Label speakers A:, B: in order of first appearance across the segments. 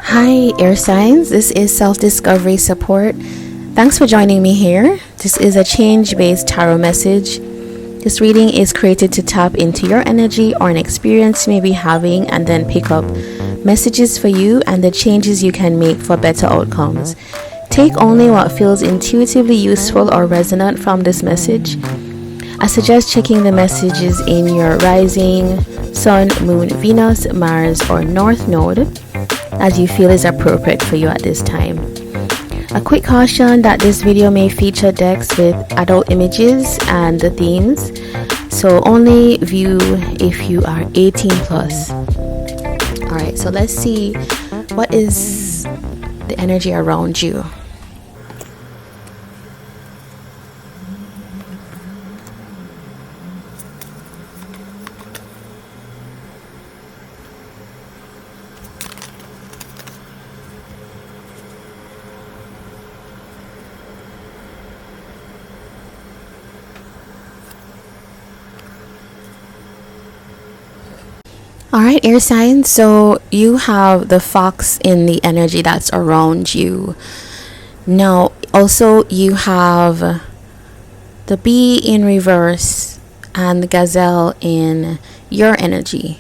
A: Hi, air signs. This is self-discovery support. Thanks for joining me here. This is a change-based tarot message. This reading is created to tap into your energy or an experience you may be having and then pick up messages for you and the changes you can make for better outcomes. Take only what feels intuitively useful or resonant from this message. I suggest checking the messages in your rising, sun, moon, Venus, Mars, or North node as you feel is appropriate for you at this time. A quick caution that this video may feature decks with adult images and the themes, so only view if you are 18 plus. Alright, so let's see what is the energy around you. Alright, air signs, so you have the fox in the energy that's around you. Now, also you have the bee in reverse and the gazelle in your energy.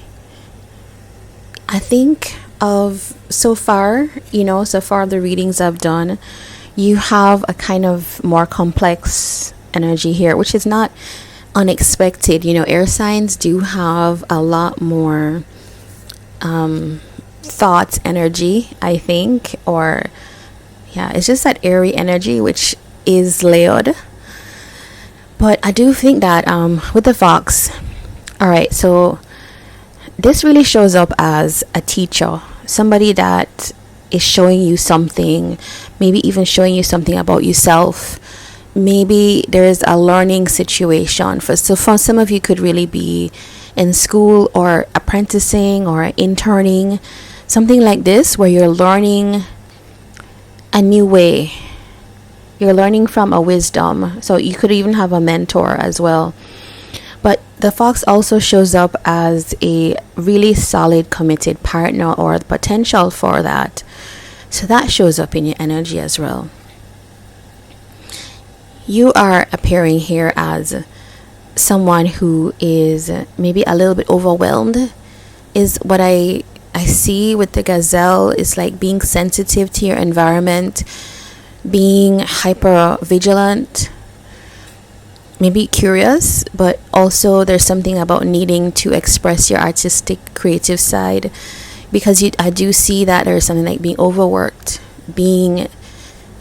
A: I think so far the readings I've done, you have a kind of more complex energy here, which is not unexpected. Air signs do have a lot more thought energy, I think, or it's just that airy energy which is layered. But I do think that with the fox, all right, so this really shows up as a teacher, somebody that is showing you something, maybe even showing you something about yourself. Maybe there's a learning situation. For some of you could really be in school or apprenticing or interning, something like this, where you're learning a new way. You're learning from a wisdom. So you could even have a mentor as well. But the fox also shows up as a really solid, committed partner or the potential for that. So that shows up in your energy as well. You are appearing here as someone who is maybe a little bit overwhelmed, is what I see with the gazelle. Is like being sensitive to your environment, being hyper vigilant, maybe curious, but also there's something about needing to express your artistic, creative side, because I do see that there's something like being overworked, being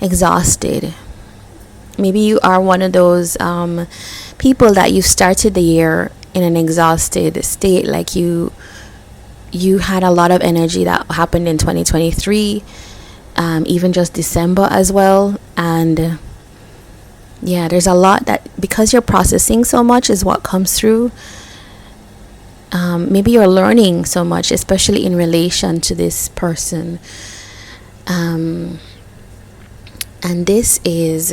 A: exhausted. Maybe you are one of those people that you started the year in an exhausted state, like you had a lot of energy that happened in 2023, even just December as well. And there's a lot that, because you're processing so much, is what comes through. Maybe you're learning so much, especially in relation to this person. And this is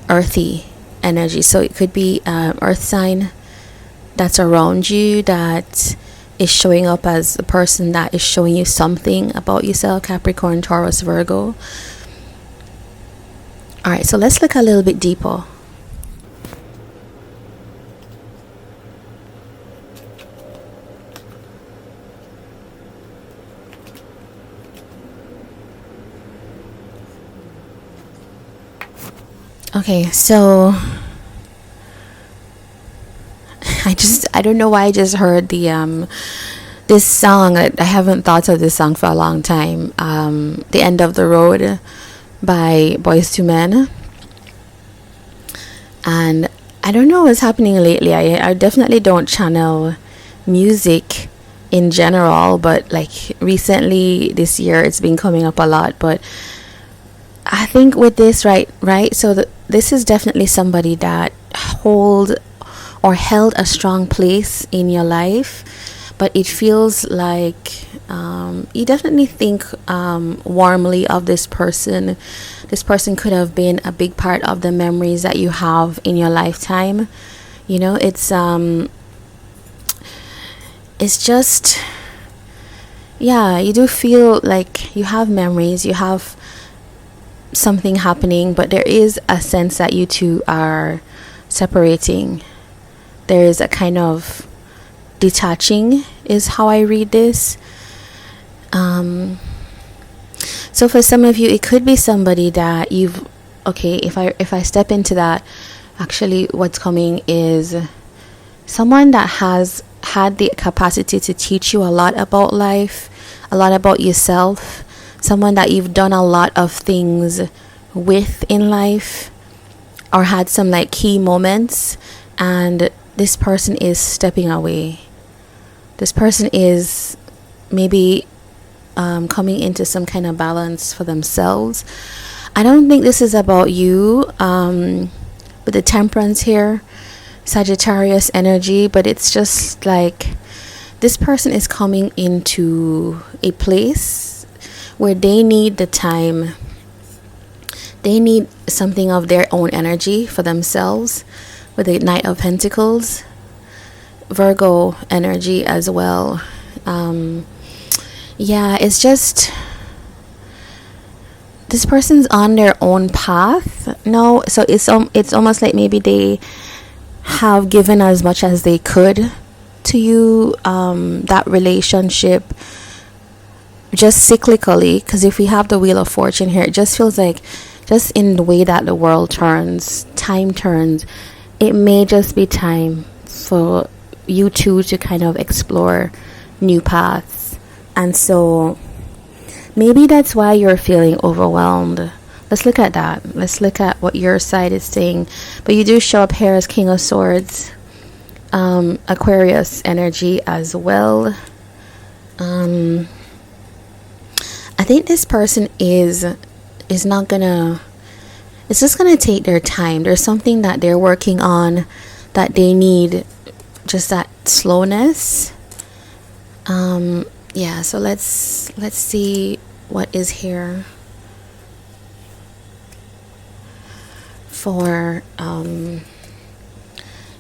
A: earthy energy, so it could be earth sign that's around you that is showing up as a person that is showing you something about yourself. Capricorn, Taurus, Virgo. All right, so let's look a little bit deeper. Okay, so I don't know why I just heard the this song. I haven't thought of this song for a long time. The End of the Road by Boys II Men. And I don't know what's happening lately. I definitely don't channel music in general, but like recently this year it's been coming up a lot. But I think with this, right, so this is definitely somebody that held a strong place in your life, but it feels like you definitely think warmly of this person. This person could have been a big part of the memories that you have in your lifetime. It's just yeah, you do feel like you have memories, you have something happening, but there is a sense that you two are separating. There is a kind of detaching, is how I read this. So for some of you, it could be somebody that you've, okay, if I step into that, actually what's coming is someone that has had the capacity to teach you a lot about life, a lot about yourself, someone that you've done a lot of things with in life, or had some like key moments, and this person is stepping away. This person is maybe coming into some kind of balance for themselves. I don't think this is about you, with the temperance here, Sagittarius energy, but it's just like this person is coming into a place where they need the time. They need something of their own energy for themselves, with the Knight of Pentacles, Virgo energy as well. Yeah, it's just this person's on their own path. No, so it's almost like maybe they have given as much as they could to you, that relationship, just cyclically, because if we have the Wheel of Fortune here, it just feels like, just in the way that the world turns, time turns, it may just be time for you two to kind of explore new paths. And so maybe that's why you're feeling overwhelmed. Let's look at that. Let's look at what your side is saying. But you do show up here as King of Swords, Aquarius energy as well. I think this person is not gonna, it's just gonna take their time. There's something that they're working on that they need, just that slowness. Yeah, so let's see what is here for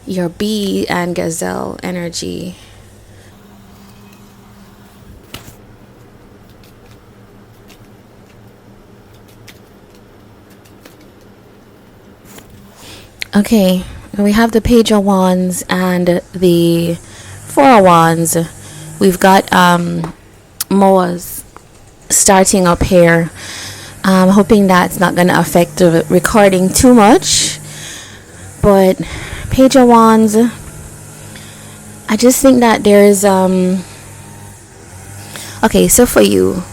A: your bee and gazelle energy. Okay, we have the Page of Wands and the Four of Wands. We've got Moas starting up here. I'm hoping that's not going to affect the recording too much. But Page of Wands, I just think that there is okay, so for you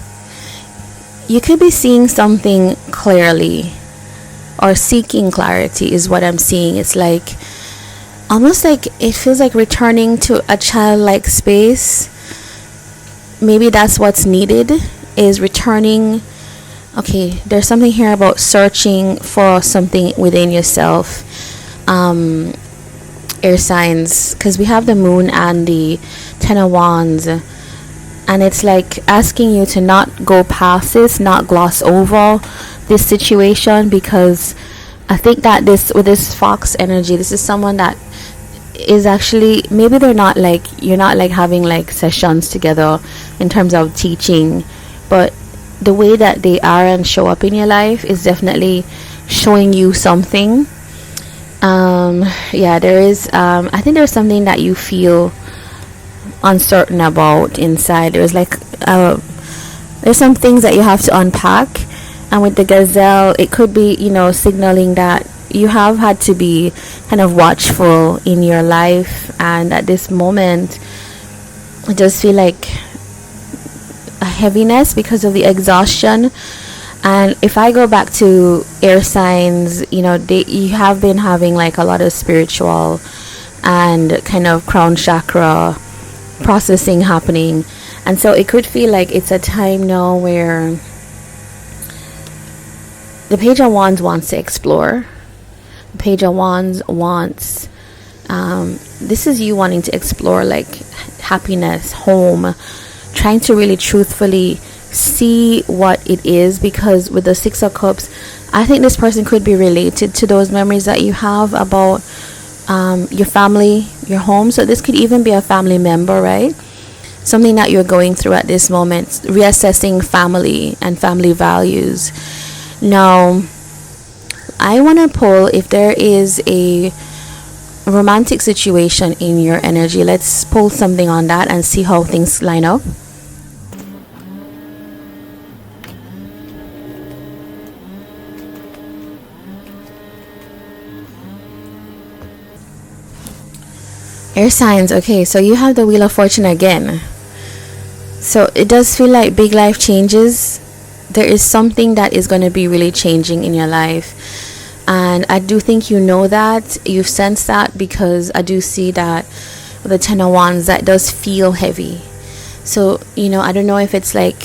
A: could be seeing something clearly, or seeking clarity is what I'm seeing. It's like almost like it feels like returning to a childlike space. Maybe that's what's needed, is returning. Okay, there's something here about searching for something within yourself. Air signs, because we have the Moon and the Ten of Wands, and it's like asking you to not go past this, not gloss over this situation, because I think that this, with this Fox energy, this is someone that is actually, maybe they're not like, you're not like having like sessions together in terms of teaching, but the way that they are and show up in your life is definitely showing you something. Yeah, there is I think there's something that you feel uncertain about inside. There's like there's some things that you have to unpack, and with the gazelle, it could be, you know, signaling that you have had to be kind of watchful in your life, and at this moment I just feel like a heaviness because of the exhaustion. And if I go back to air signs, you know, you have been having like a lot of spiritual and kind of crown chakra processing happening, and so it could feel like it's a time now where the Page of Wands wants to explore. The Page of Wands wants this is you wanting to explore like happiness, home, trying to really truthfully see what it is, because with the Six of Cups, I think this person could be related to those memories that you have about your family, your home. So this could even be a family member, right? something that you're going through at this moment, reassessing family and family values. Now, I want to pull if there is a romantic situation in your energy. Let's pull something on that and see how things line up. Air signs. Okay, so you have the Wheel of Fortune again. So it does feel like big life changes. There is something that is going to be really changing in your life. And I do think you know that. You've sensed that, because I do see that with the Ten of Wands, that does feel heavy. So, I don't know if it's like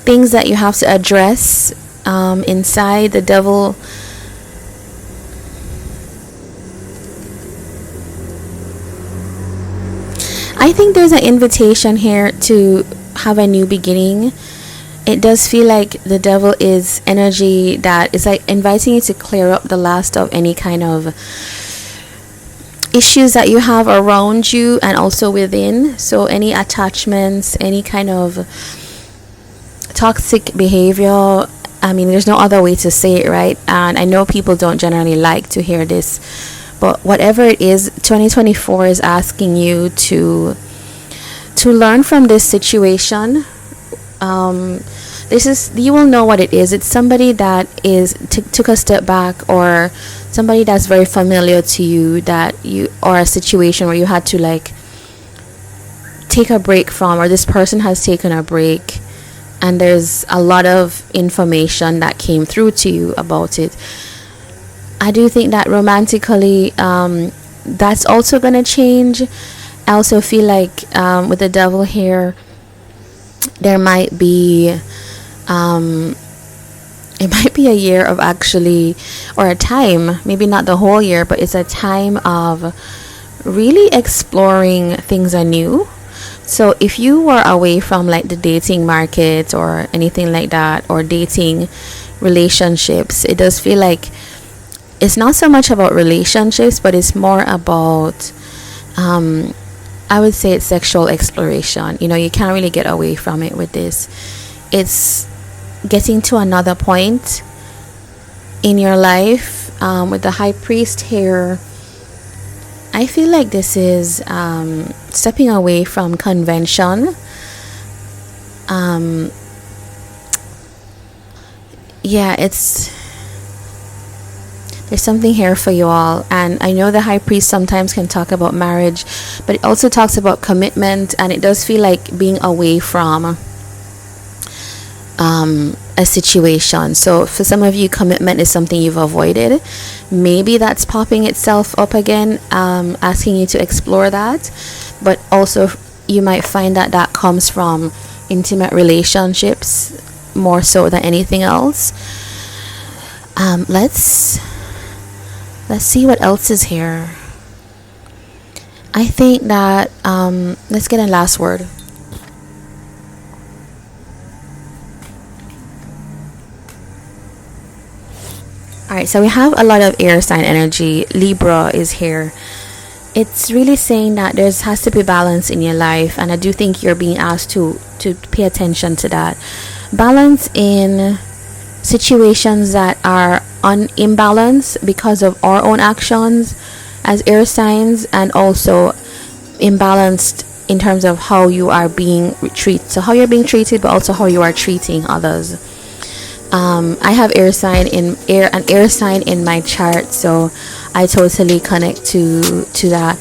A: things that you have to address inside. The Devil. I think there's an invitation here to have a new beginning. It does feel like the Devil is energy that is like inviting you to clear up the last of any kind of issues that you have around you and also within. So any attachments, any kind of toxic behavior. I mean, there's no other way to say it, right? And I know people don't generally like to hear this, but whatever it is, 2024 is asking you to learn from this situation. You will know what it is. It's somebody that took a step back, or somebody that's very familiar to you, or a situation where you had to like take a break from, or this person has taken a break, and there's a lot of information that came through to you about it. I do think that romantically, that's also going to change. I also feel like with the Devil here, there might be, it might be a year of actually, or a time, maybe not the whole year, but it's a time of really exploring things anew. So if you were away from like the dating market or anything like that, or dating relationships, it does feel like it's not so much about relationships, but it's more about, I would say it's sexual exploration. You can't really get away from it with this. It's getting to another point in your life. With the High Priest here, I feel like this is stepping away from convention. There's something here for you all. And I know the High Priest sometimes can talk about marriage, but it also talks about commitment, and it does feel like being away from a situation. So for some of you, commitment is something you've avoided. Maybe that's popping itself up again, asking you to explore that. But also you might find that that comes from intimate relationships more so than anything else. Let's see what else is here. I think that let's get a last word. Alright, so we have a lot of air sign energy. Libra is here. It's really saying that there has to be balance in your life, and I do think you're being asked to pay attention to that. Balance in situations that are imbalanced because of our own actions as air signs, and also imbalanced in terms of how you are being treated. So how you're being treated, but also how you are treating others. I have an air sign in my chart, so I totally connect to that.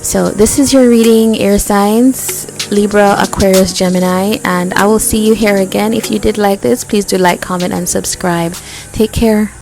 A: So this is your reading, air signs, Libra, Aquarius, Gemini, and I will see you here again. If you did like this, please do like, comment, and subscribe. Take care.